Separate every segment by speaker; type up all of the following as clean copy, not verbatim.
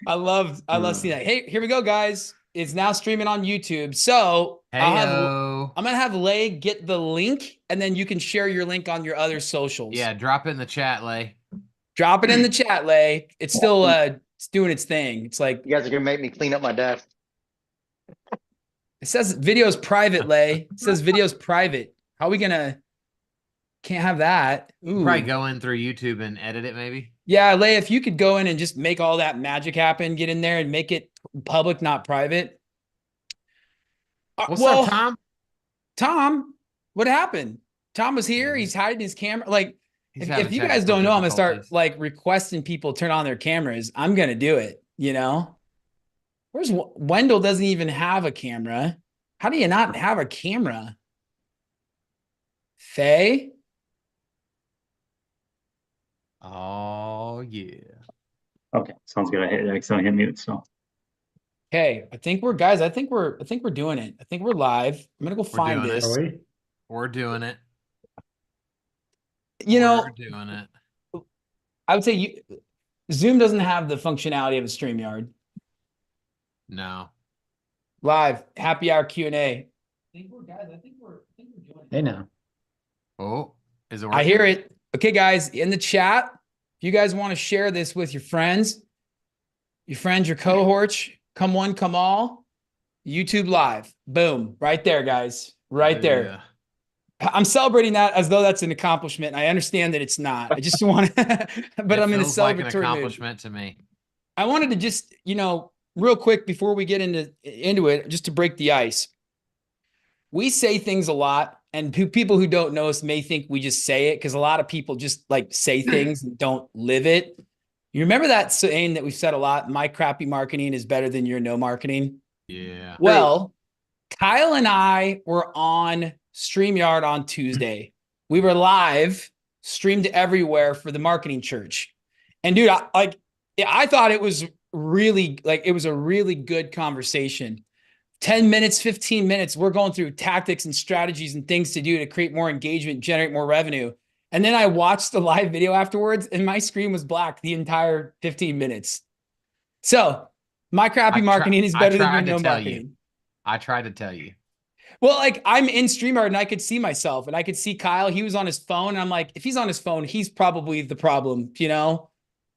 Speaker 1: I love seeing that. Hey, here we go, guys. It's now streaming on YouTube. So
Speaker 2: Heyo.
Speaker 1: I'm gonna have Lay get the link, and then you can share your link on your other socials.
Speaker 2: Yeah, drop it in the chat, Lay.
Speaker 1: Drop it in the chat, Lay. It's still it's doing its thing. It's like
Speaker 3: You guys are gonna make me clean up my desk.
Speaker 1: it says video's private, Lay. It says video's private. How are we gonna can't have that?
Speaker 2: Probably
Speaker 1: Ooh.
Speaker 2: go in through YouTube and edit it, maybe.
Speaker 1: Yeah, Lay, if you could go in and just make all that magic happen, get in there and make it public, not private.
Speaker 2: What's up,
Speaker 1: Well,
Speaker 2: Tom?
Speaker 1: Tom, what happened? Tom was here. He's hiding his camera. Like,
Speaker 2: He's
Speaker 1: if
Speaker 2: having
Speaker 1: you guys
Speaker 2: technical
Speaker 1: don't know, I'm gonna start
Speaker 2: difficulties.
Speaker 1: like requesting people turn on their cameras. I'm gonna do it. You know, where's Wendell? Doesn't even have a camera. How do you not have a camera? Faye.
Speaker 2: Oh yeah.
Speaker 4: Okay, sounds good. I accidentally hit mute. So
Speaker 1: Okay, I think we're guys. I think we're doing it. I think we're live. I'm gonna go find
Speaker 2: doing it.
Speaker 1: this.
Speaker 4: are we?
Speaker 2: We're doing it.
Speaker 1: You know,
Speaker 2: We're doing it.
Speaker 1: I would say Zoom doesn't have the functionality of a StreamYard.
Speaker 2: No.
Speaker 1: Live happy hour Q&A. I think we're guys. I think we're doing it.
Speaker 4: Hey now.
Speaker 2: Oh, is it working?
Speaker 1: I hear it. Okay, guys, in the chat, if you guys want to share this with your friends, your cohorts, come one, come all, YouTube live. Boom. Right there, guys. Right there.
Speaker 2: Yeah.
Speaker 1: I'm celebrating that as though that's an accomplishment. I understand that it's not. I just want to, but I'm in a
Speaker 2: feels like an
Speaker 1: celebratory mood.
Speaker 2: accomplishment to me.
Speaker 1: I wanted to just, real quick before we get into it, just to break the ice. We say things a lot, and people who don't know us may think we just say it because a lot of people just like say things and don't live it. You remember that saying that we've said a lot, my crappy marketing is better than your no marketing?
Speaker 2: Yeah.
Speaker 1: Well, Kyle and I were on StreamYard on Tuesday. We were live, streamed everywhere for the marketing church. And dude, I thought it was really it was a really good conversation. 10 minutes, 15 minutes, we're going through tactics and strategies and things to do to create more engagement, generate more revenue. And then I watched the live video afterwards and my screen was black the entire 15 minutes. So my crappy marketing is better than your no marketing.
Speaker 2: I tried to tell you.
Speaker 1: Well, I'm in StreamYard and I could see myself and I could see Kyle. He was on his phone. And I'm like, if he's on his phone, he's probably the problem,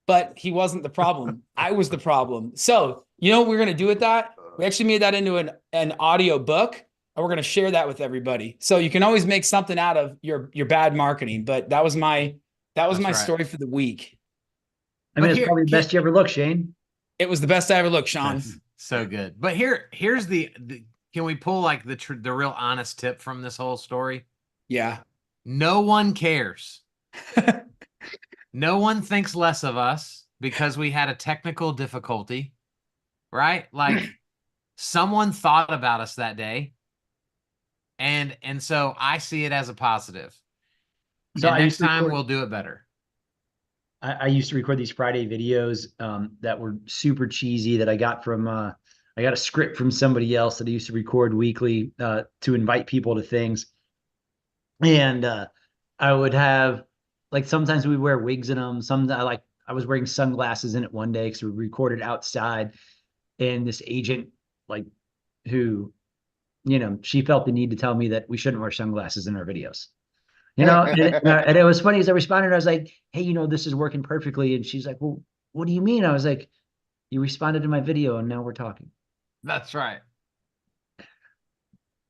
Speaker 1: but he wasn't the problem. I was the problem. So you know what we're going to do with that? We actually made that into an audio book, and we're going to share that with everybody. So you can always make something out of your bad marketing. But that was my story for the week.
Speaker 4: I mean, it's probably the best you ever looked, Shane.
Speaker 1: It was the best I ever looked, Sean.
Speaker 2: That's so good. But here's the can we pull like the real honest tip from this whole story?
Speaker 1: Yeah.
Speaker 2: No one cares. No one thinks less of us because we had a technical difficulty, right? Like someone thought about us that day. And so I see it as a positive. So next time we'll do it better.
Speaker 4: I used to record these Friday videos that were super cheesy that I got from I got a script from somebody else that I used to record weekly to invite people to things. And I would have sometimes we wear wigs in them. I was wearing sunglasses in it one day because we recorded outside, and this agent who, she felt the need to tell me that we shouldn't wear sunglasses in our videos. And it was funny as I responded, I was like, hey, this is working perfectly. And she's like, well, what do you mean? I was like, you responded to my video and now we're talking.
Speaker 2: That's right.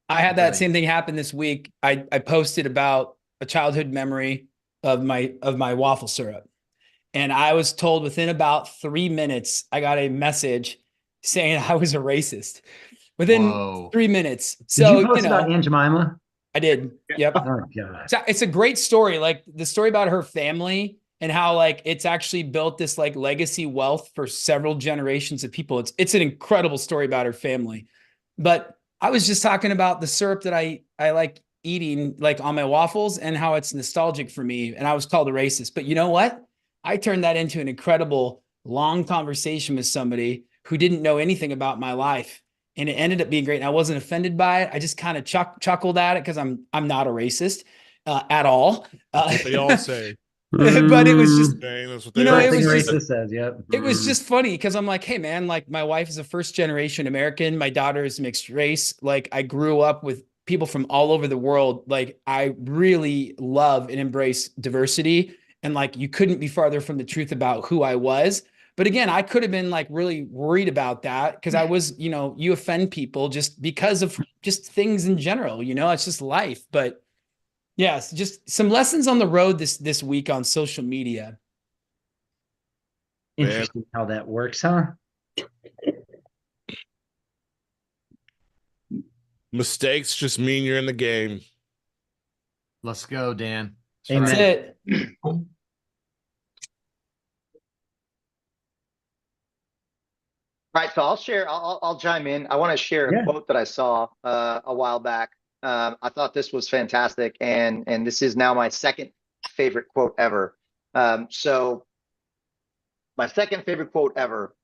Speaker 1: I had that same thing happen this week. I posted about a childhood memory of my waffle syrup. And I was told within about 3 minutes, I got a message saying I was a racist within 3 minutes. So,
Speaker 4: did you post about Aunt Jemima?
Speaker 1: I did. Yep.
Speaker 4: Oh, God.
Speaker 1: It's a great story. Like the story about her family and how it's actually built this legacy wealth for several generations of people. It's an incredible story about her family. But I was just talking about the syrup that I like eating on my waffles and how it's nostalgic for me. And I was called a racist. But you know what? I turned that into an incredible long conversation with somebody who didn't know anything about my life. And it ended up being great. And I wasn't offended by it. I just kind of chuckled at it because I'm not a racist at all.
Speaker 5: They all say.
Speaker 1: But it was just,
Speaker 3: Dang, that's what
Speaker 1: you
Speaker 3: they
Speaker 1: know,
Speaker 3: all
Speaker 1: it
Speaker 4: First thing
Speaker 1: was just,
Speaker 4: racist says, yep.
Speaker 1: it was just funny because I'm like, hey man, like my wife is a first generation American. My daughter is mixed race. Like I grew up with people from all over the world. Like I really love and embrace diversity. And like you couldn't be farther from the truth about who I was. But again, I could have been like really worried about that because I was, you know, you offend people just because of just things in general, you know, it's just life. But yes, just some lessons on the road this week on social media.
Speaker 4: Interesting how that works, huh?
Speaker 3: Mistakes just mean you're in the game.
Speaker 2: Let's go, Dan.
Speaker 4: Amen.
Speaker 1: That's it.
Speaker 5: Right, so I'll share. I'll chime in. I want to share a
Speaker 4: Yeah.
Speaker 5: quote that I saw a while back. I thought this was fantastic, and this is now my second favorite quote ever. So my second favorite quote ever,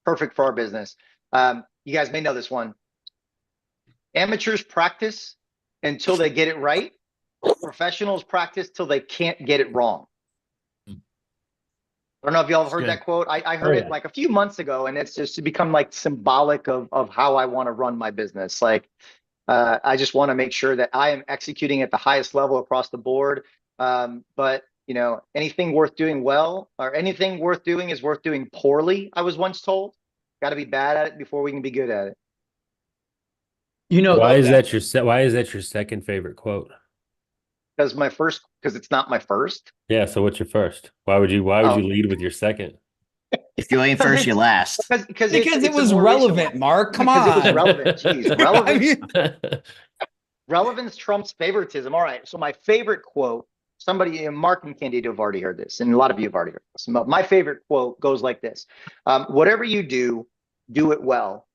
Speaker 5: perfect for our business. You guys may know this one. Amateurs practice until they get it right. Professionals practice till they can't get it wrong. I don't know if y'all have heard that quote. I heard it like a few months ago, and it's just become like symbolic of how I want to run my business. Like, I just want to make sure that I am executing at the highest level across the board. But you know, anything worth doing well or anything worth doing is worth doing poorly, I was once told. Got to be bad at it before we can be good at it.
Speaker 4: You know,
Speaker 6: Why is that your second favorite quote?
Speaker 5: Because it's not my first.
Speaker 6: Yeah, so what's your first? Why would you lead with your second?
Speaker 7: If you ain't first, you last.
Speaker 5: Because
Speaker 1: it was relevant, Mark. Come on.
Speaker 5: Because it was relevant. Jeez, relevance.
Speaker 1: I mean,
Speaker 5: Relevance trumps favoritism. All right. So my favorite quote, somebody, Mark and Candido have already heard this, and a lot of you have already heard this. My favorite quote goes like this. Whatever you do, do it well.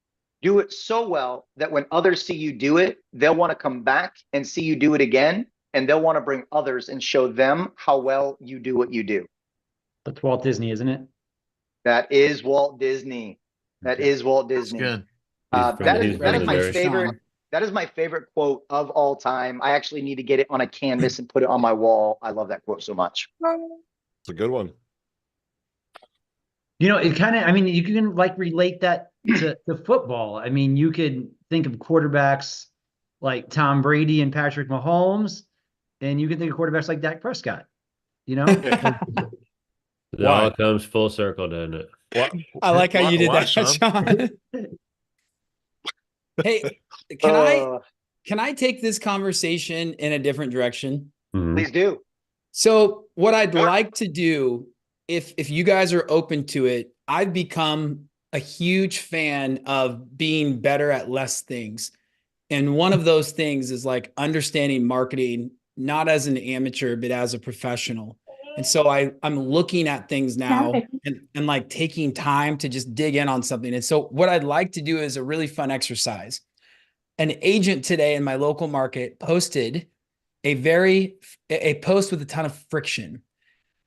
Speaker 5: Do it so well that when others see you do it, they'll want to come back and see you do it again. And they'll want to bring others and show them how well you do what you do.
Speaker 4: that's Walt Disney, isn't it?
Speaker 5: That is Walt Disney. That is Walt Disney.
Speaker 2: That's good.
Speaker 5: That is my
Speaker 6: very
Speaker 5: favorite. That is my favorite quote of all time. I actually need to get it on a canvas and put it on my wall. I love that quote so much.
Speaker 3: It's a good one.
Speaker 4: You know, it kind of, I mean, you can like relate that to football. I mean, you could think of quarterbacks like Tom Brady and Patrick Mahomes, and you can think of quarterbacks like Dak Prescott, you know?
Speaker 6: It all comes full circle, doesn't it?
Speaker 1: I like how you did that, Sean. Hey, can I take this conversation in a different direction?
Speaker 5: Please do.
Speaker 1: So what I'd like to do, if you guys are open to it, I've become a huge fan of being better at less things. And one of those things is like understanding marketing, not as an amateur, but as a professional. And so I'm looking at things now and like taking time to just dig in on something. And so what I'd like to do is a really fun exercise. An agent today in my local market posted a post with a ton of friction.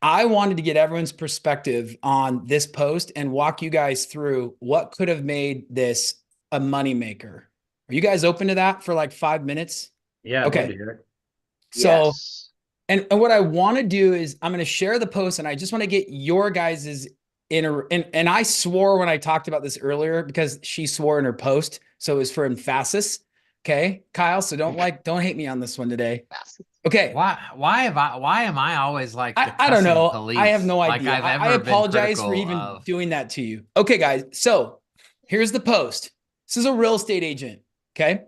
Speaker 1: I wanted to get everyone's perspective on this post and walk you guys through what could have made this a moneymaker. Are you guys open to that for like 5 minutes?
Speaker 4: Yeah.
Speaker 1: Okay. So,
Speaker 5: Yes.
Speaker 1: and what I want to do is I'm going to share the post and I just want to get your guys's and I swore when I talked about this earlier because she swore in her post. So it was for emphasis. Okay, Kyle. So don't hate me on this one today. Okay.
Speaker 2: Why am I always like the
Speaker 1: I don't know.
Speaker 2: police?
Speaker 1: I have no idea.
Speaker 2: Like
Speaker 1: I apologize for even doing that to you. Okay, guys. So here's the post. This is a real estate agent. Okay.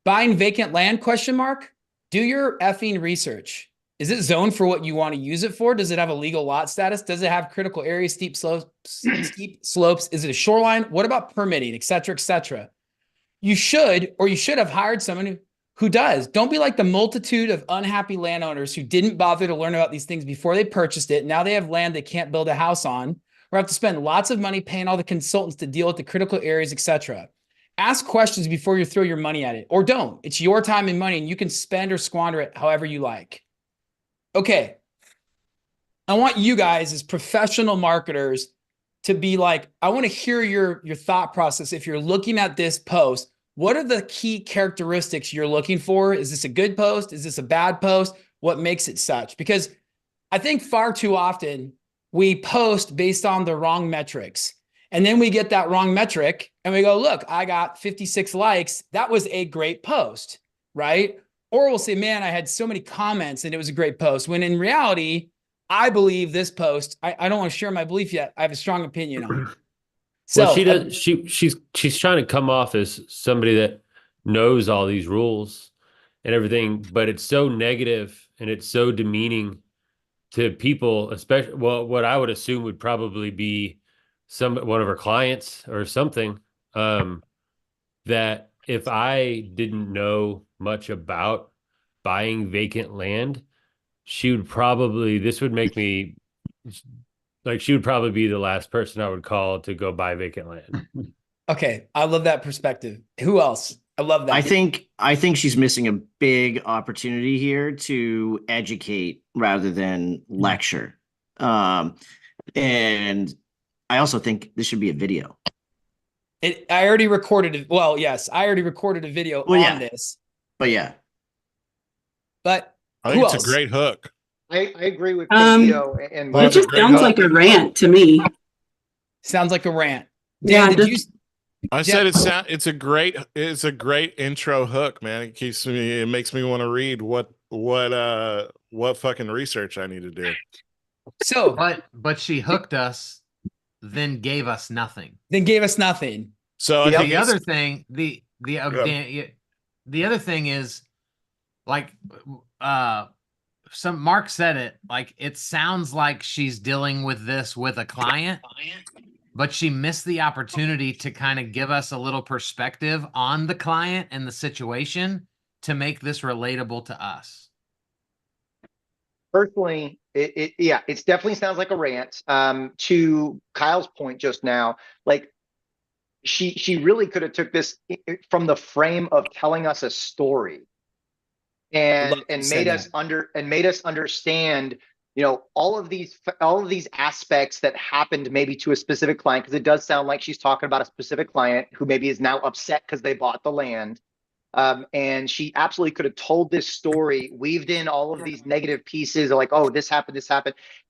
Speaker 1: Buying vacant land, question mark. Do your effing research. Is it zoned for what you want to use it for? Does it have a legal lot status? Does it have critical areas, steep slopes? Is it a shoreline? What about permitting, et cetera, et cetera? You should have hired someone who does. Don't be like the multitude of unhappy landowners who didn't bother to learn about these things before they purchased it. Now they have land they can't build a house on, or have to spend lots of money paying all the consultants to deal with the critical areas, et cetera. Ask questions before you throw your money at it, or don't. It's your time and money, and you can spend or squander it however you like. Okay. I want you guys as professional marketers to be like, I want to hear your thought process. If you're looking at this post, what are the key characteristics you're looking for? Is this a good post? Is this a bad post? What makes it such? Because I think far too often we post based on the wrong metrics. And then we get that wrong metric and we go, look, I got 56 likes. That was a great post, right? Or we'll say, man, I had so many comments and it was a great post. When in reality, I believe this post, I don't want to share my belief yet. I have a strong opinion on it. So
Speaker 6: Well, she does. She's trying to come off as somebody that knows all these rules and everything, but it's so negative and it's so demeaning to people, especially. Well, what I would assume would probably be one of her clients or something. That if I didn't know much about buying vacant land, this would make me like, she would probably be the last person I would call to go buy vacant land.
Speaker 1: okay, I love that perspective. Who else? I love that.
Speaker 7: I think she's missing a big opportunity here to educate rather than lecture. And I also think this should be a video.
Speaker 1: I already recorded it. Well, yes, I already recorded a video on this.
Speaker 7: But yeah.
Speaker 1: But
Speaker 3: I think
Speaker 1: who
Speaker 3: it's
Speaker 1: else?
Speaker 3: a great hook.
Speaker 5: I agree with Candido and
Speaker 3: Well,
Speaker 8: It just sounds like a rant to me.
Speaker 1: Sounds like a rant.
Speaker 8: Yeah,
Speaker 1: Dan, did you?
Speaker 3: I said it's a great intro hook, man. It makes me want to read what fucking research I need to do.
Speaker 1: So,
Speaker 2: But she hooked us, then gave us nothing.
Speaker 1: then gave us nothing.
Speaker 3: So
Speaker 2: The other thing, the other thing is, like, Mark said it, like, it sounds like she's dealing with this with a client, but she missed the opportunity to kind of give us a little perspective on the client and the situation to make this relatable to us.
Speaker 5: personally, it definitely sounds like a rant. To Kyle's point just now, like she really could have took this from the frame of telling us a story and made us understand, all of these aspects that happened maybe to a specific client, because it does sound like she's talking about a specific client who maybe is now upset because they bought the land. And she absolutely could have told this story, weaved in all of these negative pieces like, oh, this happened,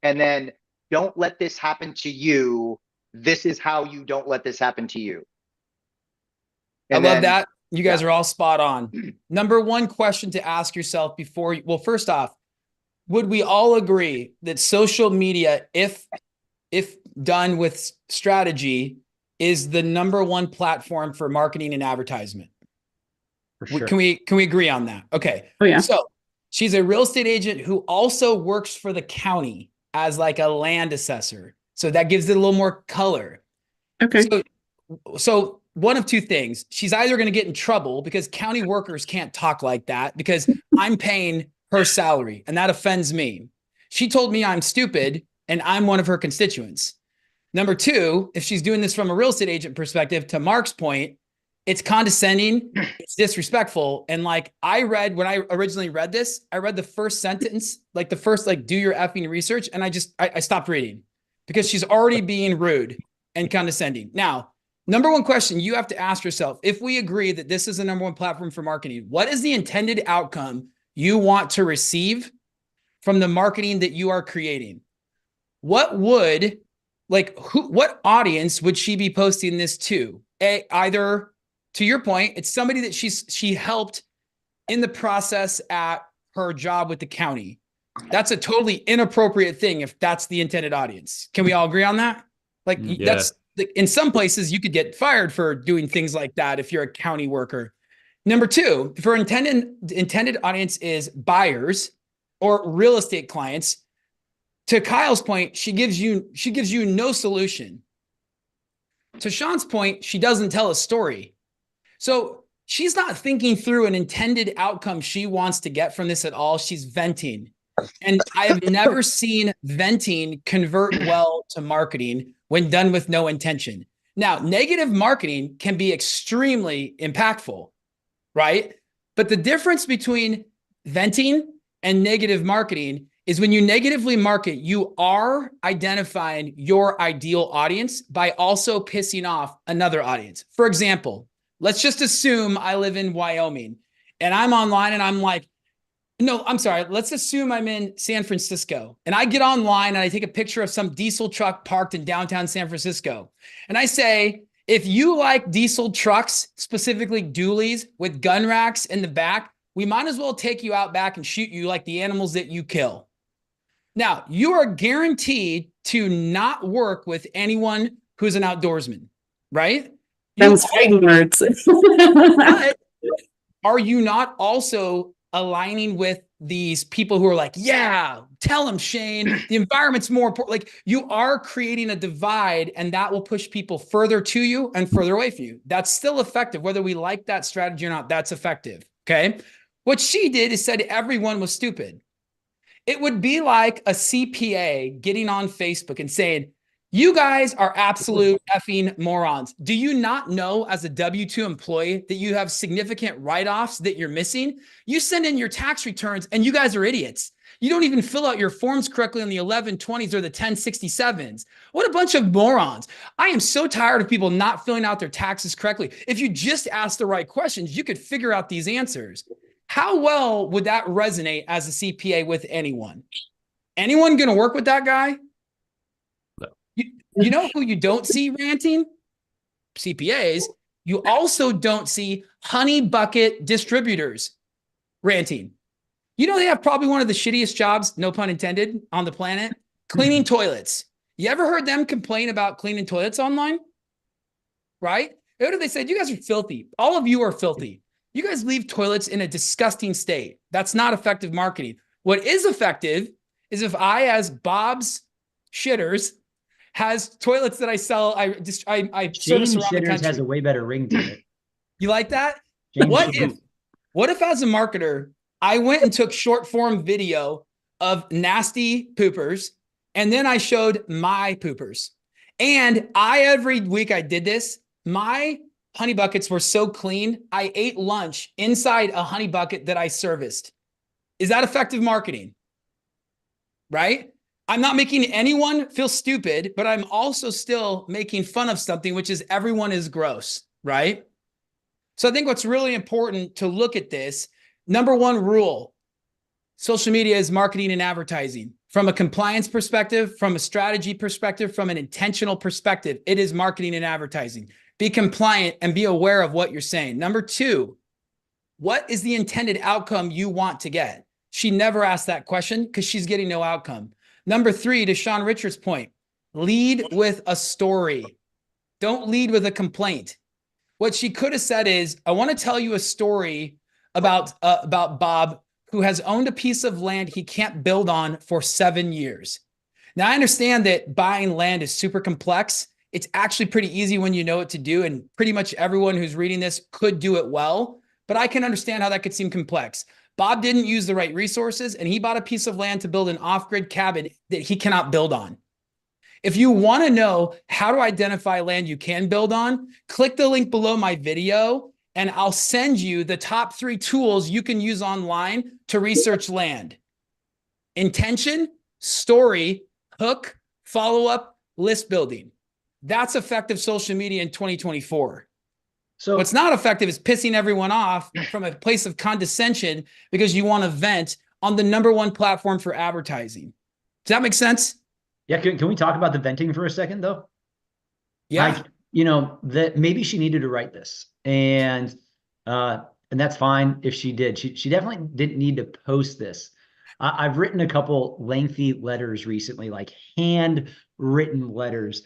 Speaker 5: and then don't let this happen to you. This is how you don't let this happen to you.
Speaker 1: I love that. You guys are all spot on. Number one question to ask yourself well, first off, would we all agree that social media, if done with strategy, is the number one platform for marketing and advertisement?
Speaker 4: For sure.
Speaker 1: Can we agree on that? Okay.
Speaker 8: Oh, yeah.
Speaker 1: So she's a real estate agent who also works for the county as like a land assessor. So that gives it a little more color.
Speaker 8: Okay.
Speaker 1: So one of two things. She's either going to get in trouble because county workers can't talk like that because I'm paying her salary and that offends me. She told me I'm stupid and I'm one of her constituents. Number two, if she's doing this from a real estate agent perspective, to Mark's point, it's condescending, it's disrespectful. And like when I originally read this, I read the first sentence, like the first, like, do your effing research. And I stopped reading because she's already being rude and condescending. Now, number one question you have to ask yourself, if we agree that this is the number one platform for marketing, what is the intended outcome you want to receive from the marketing that you are creating? What audience would she be posting this to? Either, to your point, it's somebody that she helped in the process at her job with the county. That's a totally inappropriate thing if that's the intended audience. Can we all agree on that? Like, that's in some places you could get fired for doing things like that if you're a county worker. Number two, if her intended audience is buyers or real estate clients, to Kyle's point, she gives you no solution. To Sean's point, she doesn't tell a story. So she's not thinking through an intended outcome she wants to get from this at all. She's venting. And I have never seen venting convert well to marketing when done with no intention. Now, negative marketing can be extremely impactful, right? But the difference between venting and negative marketing is when you negatively market, you are identifying your ideal audience by also pissing off another audience. For example, let's just assume I live in Wyoming and I'm online and I'm like, No, I'm sorry. Let's assume I'm in San Francisco and I get online and I take a picture of some diesel truck parked in downtown San Francisco. And I say, if you like diesel trucks, specifically dualies with gun racks in the back, we might as well take you out back and shoot you like the animals that you kill. Now, you are guaranteed to not work with anyone who's an outdoorsman, right?
Speaker 8: Them's fighting words.
Speaker 1: But are you not also aligning with these people who are like, yeah, tell them, Shane, the environment's more important. Like, you are creating a divide, and that will push people further to you and further away from you. That's still effective. Whether we like that strategy or not, that's effective. Okay. What she did is said everyone was stupid. It would be like a CPA getting on Facebook and saying, you guys are absolute effing morons. Do you not know, as a W-2 employee, that you have significant write-offs that you're missing? You send in your tax returns and you guys are idiots. You don't even fill out your forms correctly on the 1120s or the 1067s. What a bunch of morons. I am so tired of people not filling out their taxes correctly. If you just ask the right questions, you could figure out these answers. How well would that resonate as a CPA with anyone? Anyone going to work with that guy? You know who you don't see ranting? CPAs. You also don't see honey bucket distributors ranting. You know, they have probably one of the shittiest jobs, no pun intended, on the planet, cleaning toilets. You ever heard them complain about cleaning toilets online? Right? What do they say? You guys are filthy. All of you are filthy. You guys leave toilets in a disgusting state. That's not effective marketing. What is effective is if I, as Bob's Shitters, has toilets that I sell. I service
Speaker 4: Shane
Speaker 1: around the
Speaker 4: Shitters
Speaker 1: country.
Speaker 4: has a way better ring to it.
Speaker 1: You like that?
Speaker 4: Shane
Speaker 1: What
Speaker 4: Shitters.
Speaker 1: if as a marketer, I went and took short form video of nasty poopers, and then I showed my poopers. And every week I did this, my honey buckets were so clean, I ate lunch inside a honey bucket that I serviced. Is that effective marketing? Right? I'm not making anyone feel stupid, but I'm also still making fun of something, which is everyone is gross, right? So I think what's really important to look at this, number one rule, social media is marketing and advertising. From a compliance perspective, from a strategy perspective, from an intentional perspective, it is marketing and advertising. Be compliant and be aware of what you're saying. Number two, what is the intended outcome you want to get? She never asked that question because she's getting no outcome. Number three, to Sean Richards' point, lead with a story. Don't lead with a complaint. What she could have said is, I want to tell you a story about Bob, who has owned a piece of land he can't build on for 7 years. Now, I understand that buying land is super complex. It's actually pretty easy when you know what to do, and pretty much everyone who's reading this could do it well, but I can understand how that could seem complex. Bob didn't use the right resources, and he bought a piece of land to build an off-grid cabin that he cannot build on. If you want to know how to identify land you can build on, click the link below my video, and I'll send you the top 3 tools you can use online to research land. Intention, story, hook, follow-up, list building. That's effective social media in 2024.
Speaker 4: So
Speaker 1: what's not effective is pissing everyone off from a place of condescension because you want to vent on the number one platform for advertising. Does that make sense?
Speaker 4: yeah, can we talk about the venting for a second though?
Speaker 1: Yeah.
Speaker 4: That maybe she needed to write this, and that's fine if she did. She definitely didn't need to post this. I've written a couple lengthy letters recently, like handwritten letters.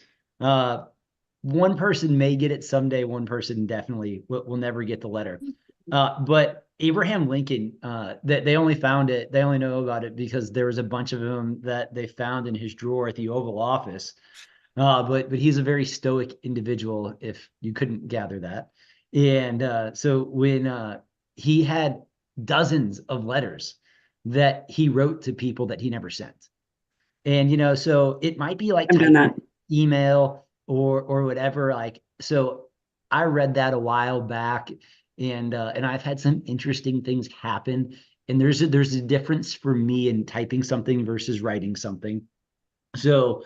Speaker 4: One person may get it someday. One person definitely will never get the letter. But Abraham Lincoln, that they only found it, they only know about it because there was a bunch of them that they found in his drawer at the Oval Office. But he's a very stoic individual, if you couldn't gather that. And so when he had dozens of letters that he wrote to people that he never sent. And so it might be like
Speaker 8: I've done that.
Speaker 4: email or whatever. Like, so I read that a while back, and I've had some interesting things happen. And there's a difference for me in typing something versus writing something. So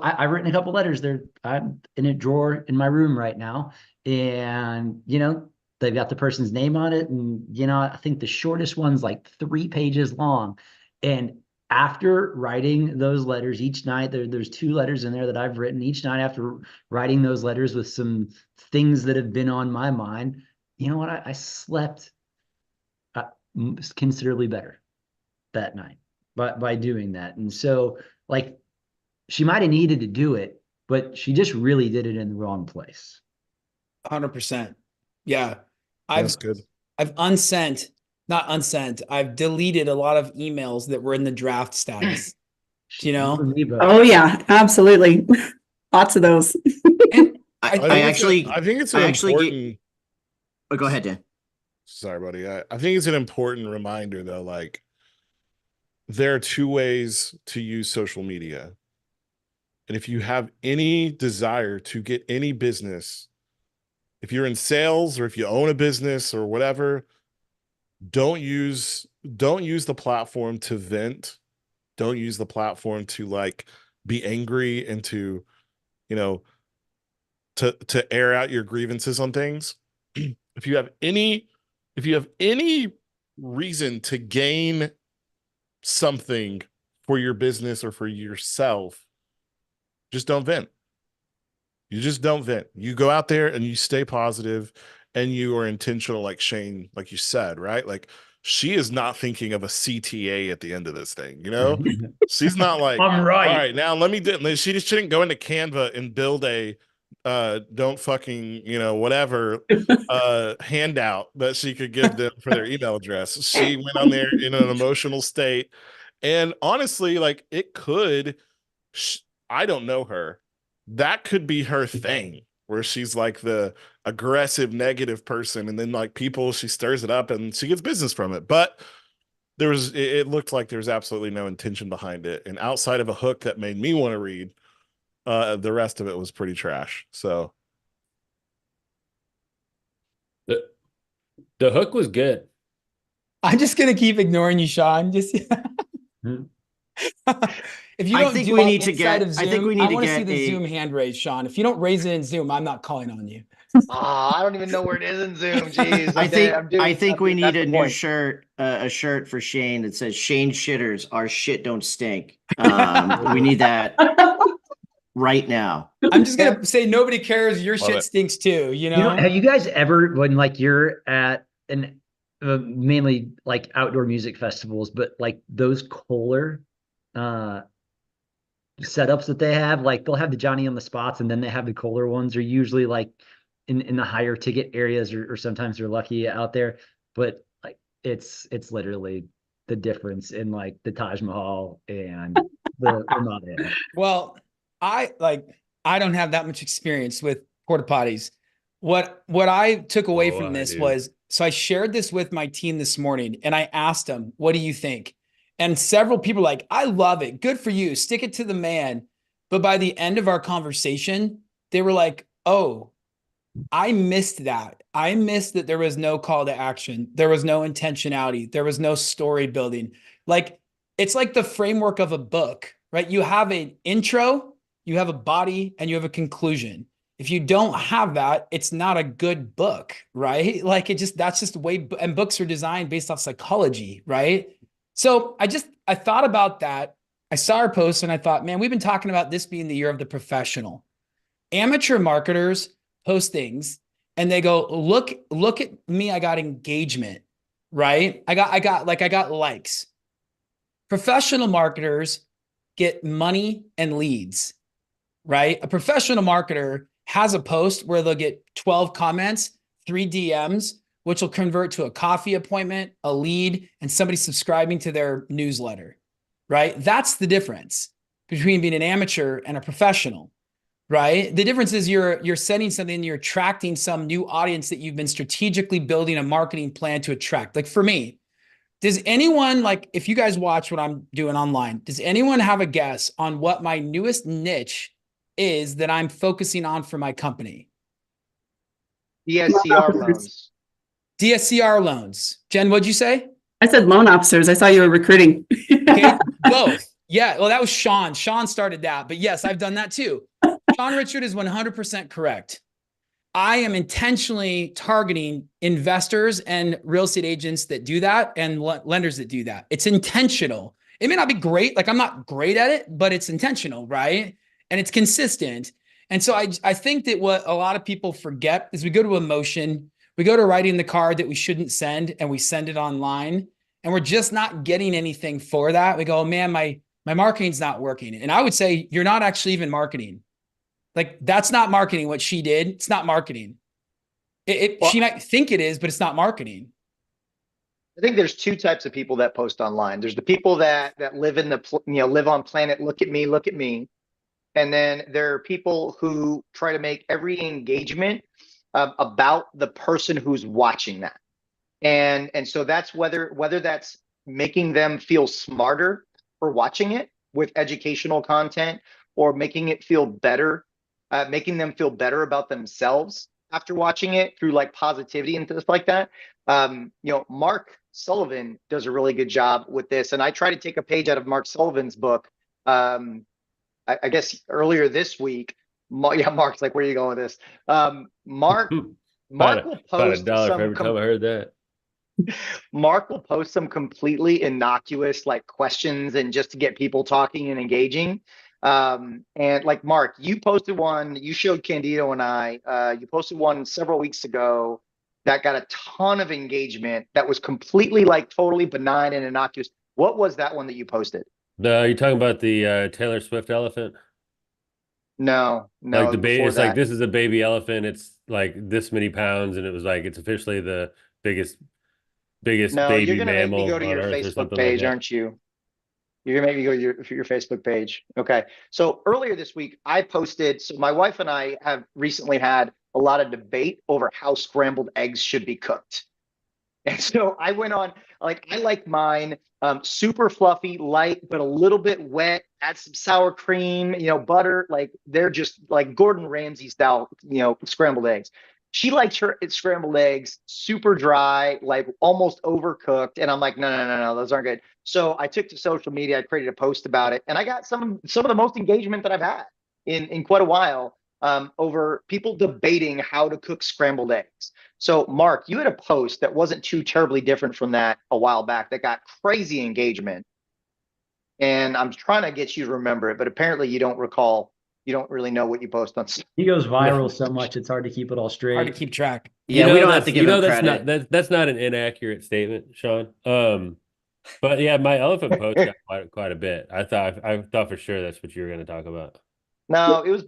Speaker 4: I've written a couple letters there. I'm in a drawer in my room right now, and they've got the person's name on it. And, you know, I think the shortest one's like 3 pages long. And after writing those letters each night, there's 2 letters in there that I've written each night after writing those letters with some things that have been on my mind. You know what? I slept considerably better that night by doing that. And so, like, she might have needed to do it, but she just really did it in the wrong place.
Speaker 1: 100%. Yeah.
Speaker 3: That's good.
Speaker 1: I've I've deleted a lot of emails that were in the draft status. You know?
Speaker 8: Oh yeah, absolutely. Lots of those.
Speaker 1: And
Speaker 7: I
Speaker 3: think it's an important.
Speaker 7: Oh, go ahead, Dan.
Speaker 3: Sorry, buddy. I think it's an important reminder, though. Like, there are 2 ways to use social media. And if you have any desire to get any business, if you're in sales or if you own a business or whatever, don't use the platform to vent. Don't use the platform to like be angry and to, you know, to air out your grievances on things. If you have any reason to gain something for your business or for yourself, just don't vent. You just don't vent. You go out there and you stay positive and you are intentional, like Shane, like you said, right? Like, she is not thinking of a CTA at the end of this thing, you know? She's not like,
Speaker 4: I'm right.
Speaker 3: All right, now let me do. She just shouldn't go into Canva and build a don't fucking, you know, whatever handout that she could give them for their email address. She went on there in an emotional state. And honestly, like, it could, I don't know her. That could be her thing, where she's like the aggressive, negative person, and then like people, she stirs it up and she gets business from it. But it looked like there was absolutely no intention behind it. And outside of a hook that made me want to read, the rest of it was pretty trash. So
Speaker 6: The hook was good.
Speaker 1: I'm just gonna keep ignoring you, Sean. Just if you don't, I think we need to get. Zoom, I think we need to get see the Zoom hand raise, Sean. If you don't raise it in Zoom, I'm not calling on you.
Speaker 5: I don't even know where it is in Zoom. Jeez,
Speaker 7: I think we need a new shirt, a shirt for Shane that says "Shane Shitters, our shit don't stink." We need that right now.
Speaker 1: I'm just gonna say nobody cares. Your shit stinks too. You know?
Speaker 4: Have you guys ever, when like you're at an mainly like outdoor music festivals, but like those Kohler setups that they have, like they'll have the Johnny on the spots and then they have the Kohler ones are usually like in the higher ticket areas, or sometimes they're lucky out there, but like it's literally the difference in like the Taj Mahal and the Ramada.
Speaker 1: Well, I don't have that much experience with porta potties. What I took away from this was, so I shared this with my team this morning and I asked them, what do you think? And several people were like, I love it. Good for you. Stick it to the man. But by the end of our conversation, they were like, oh, I missed that. I missed that there was no call to action. There was no intentionality. There was no story building. Like, it's like the framework of a book, right? You have an intro, you have a body, and you have a conclusion. If you don't have that, it's not a good book, right? Like that's just the way, and books are designed based off psychology, right? So I thought about that. I saw our post and I thought, man, we've been talking about this being the year of the professional. Amateur marketers post things and they go, look at me. I got engagement, right? I got likes. Professional marketers get money and leads, right? A professional marketer has a post where they'll get 12 comments, 3 DMs, which will convert to a coffee appointment, a lead, and somebody subscribing to their newsletter, right? That's the difference between being an amateur and a professional, right? The difference is you're sending something, you're attracting some new audience that you've been strategically building a marketing plan to attract. Like for me, does anyone, like if you guys watch what I'm doing online, does anyone have a guess on what my newest niche is that I'm focusing on for my company?
Speaker 5: DSCR loans.
Speaker 1: DSCR loans. Jen, what'd you say?
Speaker 8: I said loan officers. I saw you were recruiting.
Speaker 1: Okay, both. Yeah, well, that was Sean. Sean started that, but yes, I've done that too. Sean Richard is 100% correct. I am intentionally targeting investors and real estate agents that do that and lenders that do that. It's intentional. It may not be great. Like I'm not great at it, but it's intentional, right? And it's consistent. And so I think that what a lot of people forget is we go to emotion, we go to writing the card that we shouldn't send and we send it online and we're just not getting anything for that. We go, oh, man, my marketing's not working. And I would say you're not actually even marketing. Like that's not marketing what she did. It's not marketing. She might think it is, but it's not marketing.
Speaker 5: I think there's two types of people that post online. There's the people that live in live on planet look at me. And then there are people who try to make every engagement about the person who's watching that. And so that's whether that's making them feel smarter for watching it with educational content or making it feel better, making them feel better about themselves after watching it through like positivity and stuff like that. Mark Sullivan does a really good job with this. And I try to take a page out of Mark Sullivan's book. I guess earlier this week, Mark's like, where are you going with this? Mark will post
Speaker 6: about $1 for every time I heard that.
Speaker 5: Mark will post some completely innocuous like questions and just to get people talking and engaging. And like Mark, you posted one, you showed Candido and I, you posted one several weeks ago that got a ton of engagement that was completely like totally benign and innocuous. What was that one that you posted?
Speaker 6: You're talking about the Taylor Swift elephant?
Speaker 5: No,
Speaker 6: like the baby. It's like, this is a baby elephant. It's like this many pounds, and it was like it's officially the biggest
Speaker 5: no,
Speaker 6: baby
Speaker 5: you're gonna
Speaker 6: mammal
Speaker 5: make me go to
Speaker 6: on
Speaker 5: your
Speaker 6: Earth or
Speaker 5: Facebook
Speaker 6: something
Speaker 5: page,
Speaker 6: like that.
Speaker 5: aren't you? You're gonna make me go to your Facebook page. Okay. So earlier this week, I posted. So my wife and I have recently had a lot of debate over how scrambled eggs should be cooked. And so I went on, like, I like mine super fluffy, light, but a little bit wet. Add some sour cream, butter. Like they're just like Gordon Ramsay style, scrambled eggs. She likes her scrambled eggs super dry, like almost overcooked. And I'm like, no, those aren't good. So I took to social media. I created a post about it, and I got some of the most engagement that I've had in quite a while over people debating how to cook scrambled eggs. So, Mark, you had a post that wasn't too terribly different from that a while back that got crazy engagement. And I'm trying to get you to remember it, but apparently you don't recall. You don't really know what you post on.
Speaker 4: He goes viral so much, it's hard to keep it all straight.
Speaker 1: Hard to keep track.
Speaker 7: Yeah, we don't have to give him credit.
Speaker 6: That's not an inaccurate statement, Sean. But yeah, my elephant post got quite a bit. I thought for sure that's what you were going to talk about.
Speaker 5: No, it was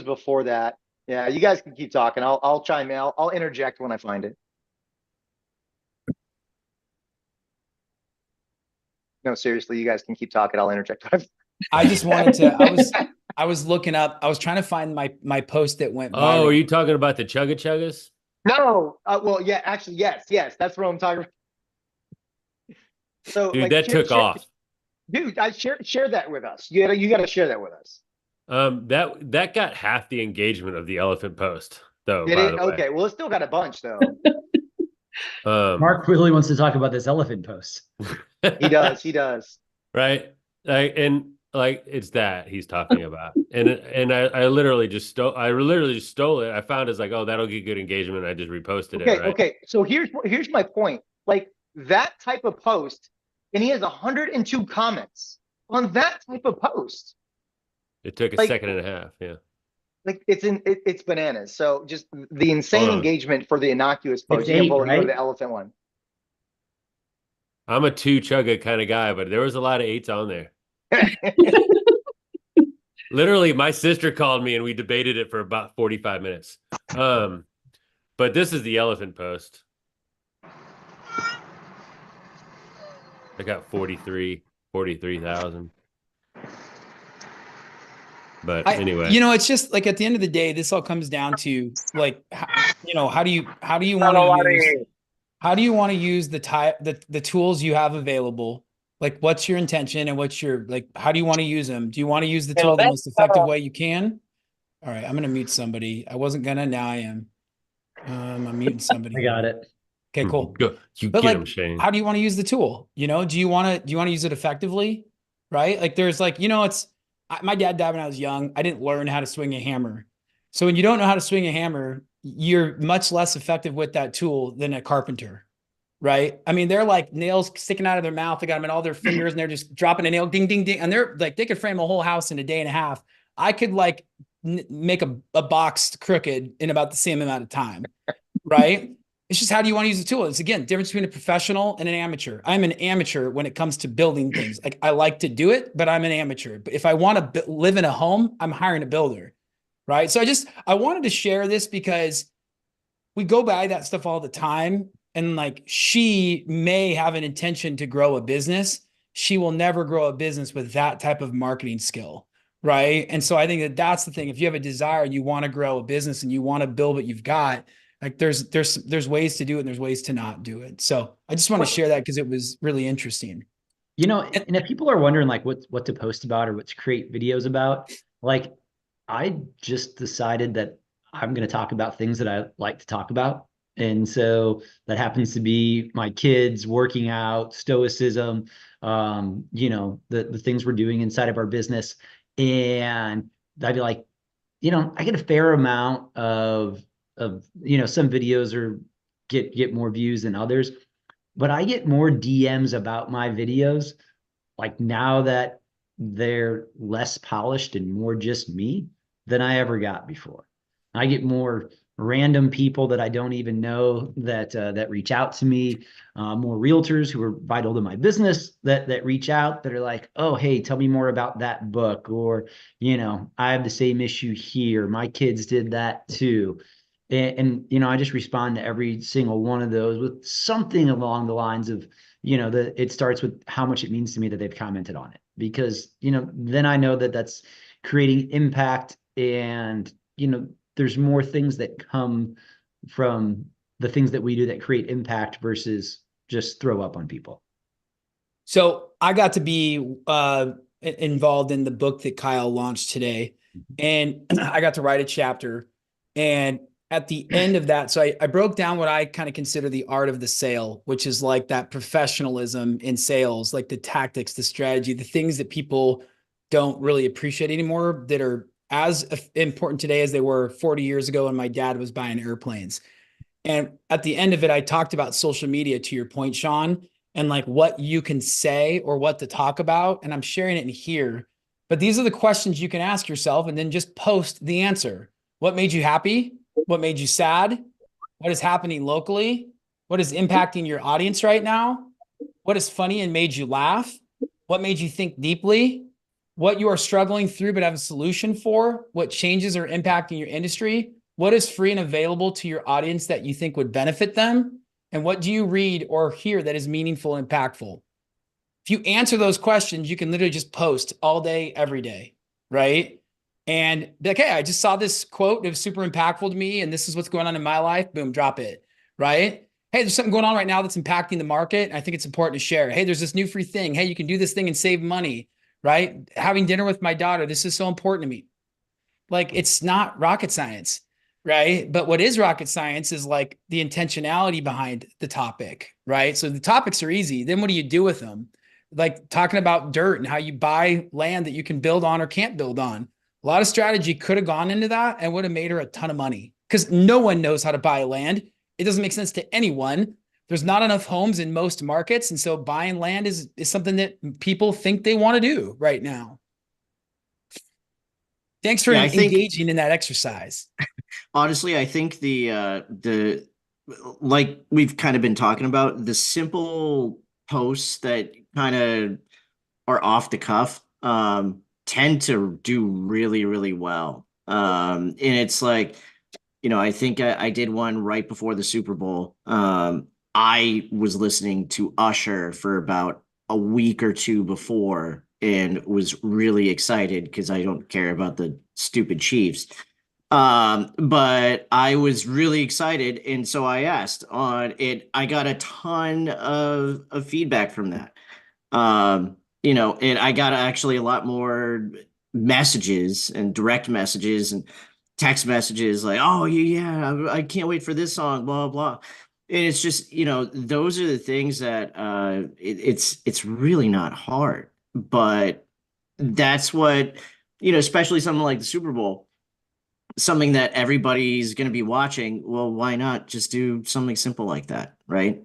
Speaker 5: before that. Yeah, you guys can keep talking. I'll chime in. I'll interject when I find it. No, seriously, you guys can keep talking. I'll interject.
Speaker 1: I just wanted to. I was looking up. I was trying to find my post that went viral.
Speaker 6: Oh, are you talking about the Chugga Chuggas?
Speaker 5: No. Well, yeah, actually, yes. That's what I'm talking about. So,
Speaker 6: dude,
Speaker 5: like,
Speaker 6: that took off.
Speaker 5: Dude, I share that with us. You got to share that with us.
Speaker 6: That got half the engagement of the elephant post, though.
Speaker 5: Did it? Okay, well, it still got a bunch, though.
Speaker 4: Mark really wants to talk about this elephant post.
Speaker 5: He does.
Speaker 6: Right, like it's that he's talking about, and I literally just stole it. I found it's like, oh, that'll get good engagement. I just reposted it. Right?
Speaker 5: Okay. So here's my point. Like that type of post, and he has 102 comments on that type of post.
Speaker 6: It took a second and a half. Yeah.
Speaker 5: Like it's bananas. So just the insane engagement for the innocuous post.
Speaker 4: It's 8, right?
Speaker 5: Go to the elephant one.
Speaker 6: I'm a 2 chugga kind of guy, but there was a lot of 8s on there. Literally, my sister called me and we debated it for about 45 minutes. But this is the elephant post. I got 43,000. But anyway,
Speaker 1: it's just like at the end of the day, this all comes down to like, how do you want to use the tools you have available? Like, what's your intention and how do you want to use them? Do you want to use the tool the most effective way you can? All right, I'm going to mute somebody. I wasn't going to, now I am. I'm muting somebody.
Speaker 4: I got it.
Speaker 1: Okay, cool.
Speaker 6: Go. But get him, Shane.
Speaker 1: How do you want to use the tool? Do you want to use it effectively? Right? Like there's like, my dad died when I was young. I didn't learn how to swing a hammer. So when you don't know how to swing a hammer, you're much less effective with that tool than a carpenter, right? I mean, they're like nails sticking out of their mouth. They got them in all their fingers and they're just dropping a nail, ding, ding, ding. And they're like, they could frame a whole house in a day and a half. I could like make a box crooked in about the same amount of time, right? It's just how do you want to use the tool? It's again, difference between a professional and an amateur. I'm an amateur when it comes to building things. Like I like to do it, but I'm an amateur. But if I want to live in a home, I'm hiring a builder, right? So I wanted to share this because we go by that stuff all the time. And like she may have an intention to grow a business. She will never grow a business with that type of marketing skill. Right. And so I think that that's the thing. If you have a desire and you want to grow a business and you want to build what you've got, like there's ways to do it and there's ways to not do it. So I just want to share that because it was really interesting.
Speaker 4: You know, and if people are wondering like what to post about or what to create videos about, like I just decided that I'm going to talk about things that I like to talk about. And so that happens to be my kids, working out, stoicism, you know, the things we're doing inside of our business. And I'd be like, you know, I get a fair amount of you know, some videos are get more views than others, but I get more DMs about my videos like now that they're less polished and more just me than I ever got before. I get more random people that I don't even know that reach out to me, more realtors who are vital to my business that reach out that are like, oh, hey, tell me more about that book, or, you know, I have the same issue here. My kids did that too. And you know, I just respond to every single one of those with something along the lines of, you know, it starts with how much it means to me that they've commented on it, because, you know, then I know that that's creating impact, and, you know, there's more things that come from the things that we do that create impact versus just throw up on people.
Speaker 1: So I got to be involved in the book that Kyle launched today, and I got to write a chapter. And at the end of that, so I broke down what I kind of consider the art of the sale, which is like that professionalism in sales, like the tactics, the strategy, the things that people don't really appreciate anymore that are as important today as they were 40 years ago when my dad was buying airplanes. And at the end of it, I talked about social media, to your point, Sean, and like what you can say or what to talk about. And I'm sharing it in here. But these are the questions you can ask yourself and then just post the answer. What made you happy? What made you sad? What is happening locally? What is impacting your audience right now? What is funny and made you laugh? What made you think deeply? What you are struggling through but have a solution for? What changes are impacting your industry? What is free and available to your audience that you think would benefit them? And what do you read or hear that is meaningful and impactful? If you answer those questions, you can literally just post all day, every day, right? And be like, hey, I just saw this quote. It was super impactful to me, and this is what's going on in my life. Boom, drop it, right? Hey, there's something going on right now that's impacting the market. I think it's important to share. Hey, there's this new free thing. Hey, you can do this thing and save money, right? Having dinner with my daughter. This is so important to me. Like, it's not rocket science, right? But what is rocket science is like the intentionality behind the topic, right? So the topics are easy. Then what do you do with them? Like talking about dirt and how you buy land that you can build on or can't build on. A lot of strategy could have gone into that and would have made her a ton of money, because no one knows how to buy land. It doesn't make sense to anyone. There's not enough homes in most markets. And so buying land is something that people think they want to do right now. Thanks for engaging in that exercise.
Speaker 7: Honestly, I think the like we've kind of been talking about, the simple posts that kind of are off the cuff tend to do really, really well. And it's like, you know, I think I did one right before the Super Bowl. I was listening to Usher for about a week or two before and was really excited because I don't care about the stupid Chiefs. But I was really excited, and so I asked on it. I got a ton of feedback from that. You know, and I got actually a lot more messages and direct messages and text messages like, oh yeah, I can't wait for this song, blah blah. And it's just, you know, those are the things that it's really not hard, but that's what, you know, especially something like the Super Bowl. something that everybody's going to be watching, well, why not just do something simple like that, right?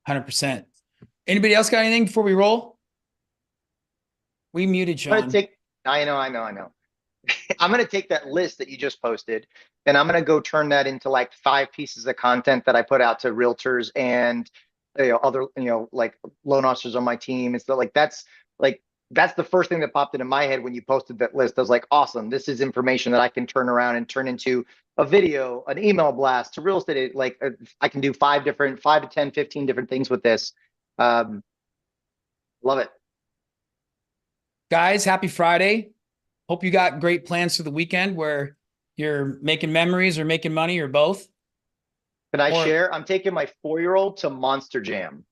Speaker 1: 100%. Anybody else got anything before we roll? We muted
Speaker 5: I'm gonna
Speaker 1: Sean.
Speaker 5: take, I know. I'm gonna take that list that you just posted, and I'm gonna go turn that into like 5 pieces of content that I put out to realtors and other like loan officers on my team. And so that's the first thing that popped into my head when you posted that list. I was like, awesome, this is information that I can turn around and turn into a video, an email blast to real estate. Like I can do 5 to 10, 15 different things with this. Love it.
Speaker 1: Guys, happy Friday. Hope you got great plans for the weekend where you're making memories or making money or both.
Speaker 5: Can I share? I'm taking my 4-year-old to Monster Jam.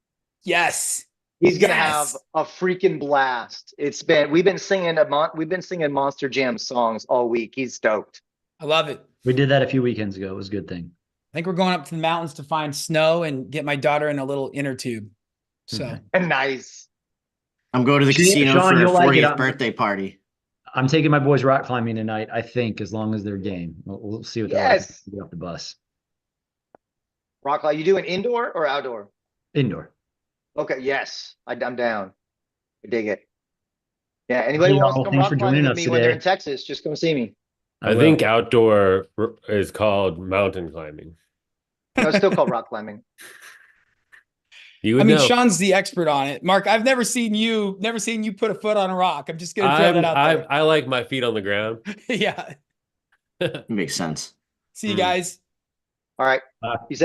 Speaker 1: Yes.
Speaker 5: He's gonna have a freaking blast. We've been singing Monster Jam songs all week. He's stoked.
Speaker 1: I love it.
Speaker 4: We did that a few weekends ago. It was a good thing.
Speaker 1: I think we're going up to the mountains to find snow and get my daughter in a little inner tube. So
Speaker 5: Nice.
Speaker 7: I'm going to the casino
Speaker 4: Sean,
Speaker 7: for a
Speaker 4: you'll like it.
Speaker 7: 40th birthday party.
Speaker 4: I'm taking my boys rock climbing tonight, I think, as long as they're game. We'll see what they're like when we get off the bus.
Speaker 5: Rock climb. You doing indoor or outdoor?
Speaker 4: Indoor.
Speaker 5: Okay, yes. I'm down. I dig it. Yeah, anybody
Speaker 4: Hey,
Speaker 5: wants to
Speaker 4: y'all,
Speaker 5: come
Speaker 4: thanks
Speaker 5: rock
Speaker 4: for
Speaker 5: climbing
Speaker 4: joining
Speaker 5: with
Speaker 4: us
Speaker 5: me when they're in
Speaker 4: today.
Speaker 5: Texas, just come see me.
Speaker 6: I think outdoor is called mountain climbing.
Speaker 5: No, it's still called rock climbing.
Speaker 6: You would
Speaker 1: I mean,
Speaker 6: know.
Speaker 1: Sean's the expert on it. Mark, I've never seen you put a foot on a rock. I'm just gonna throw that out there.
Speaker 6: I like my feet on the ground.
Speaker 1: Yeah.
Speaker 7: Makes sense.
Speaker 1: See you guys.
Speaker 5: All right. Peace out.